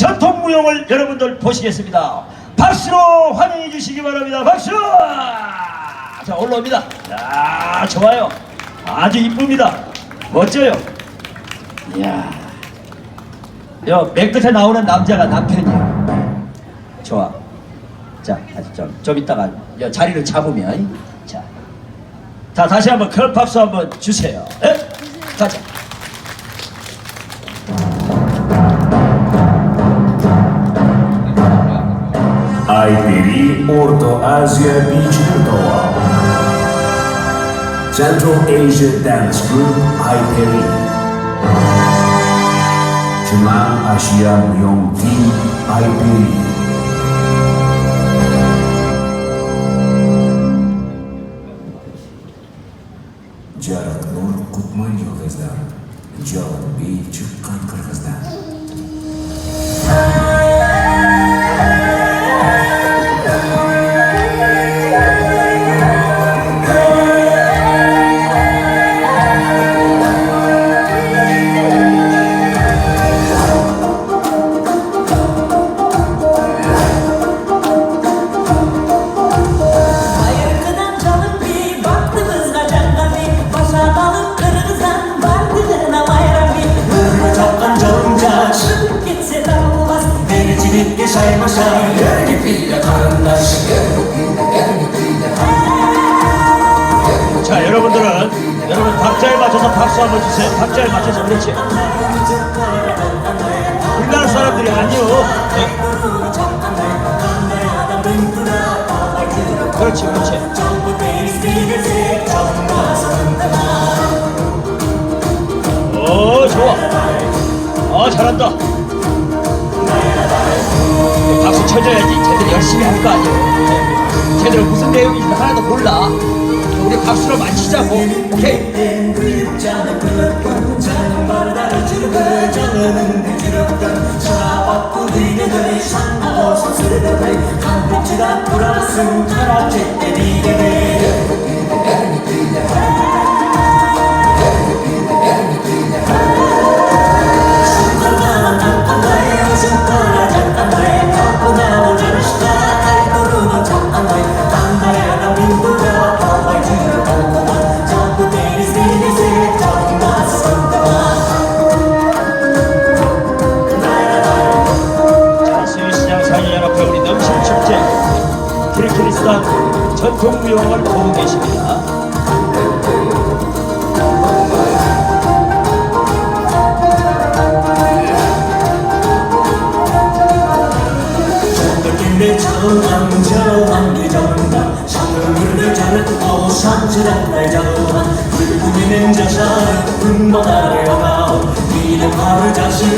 전통무용을 여러분들 보시겠습니다. 박수로 환영해 주시기 바랍니다. 박수! 자, 올라옵니다. 야, 좋아요. 아주 이쁩니다. 멋져요. 이야, 맨 끝에 나오는 남자가 남편이에요. 좋아. 자, 좀 이따가 자리를 잡으면, 자, 다시 한번 큰 박수 한번 주세요. 에? 가자. Ayperi Orta Asya Beach'in doğal. Central Asia Dance Group Ayperi. Jumang Asia Myung Team Ayperi. Jarak Nur Kutman Yıldızlar. Jalan bir çıkan Kırgızlar. 자, 여러분 박자에 맞춰서 박수 한번 주세요. 박자에 맞춰서. 그렇지. 우리나라 사람들이 아니요. 네. 그렇지. 오, 좋아. 잘한다. 박수 쳐줘야지. 쟤들 열심히 할 거 아니에요. 쟤들은 무슨 내용인지 하나도 몰라. 우리 박수로 맞추자고. 오케이? 키르기스탄 전통무용을 보고 계십니다. 불붙이는 자샤를 분만하려 나온 이는 바로 자신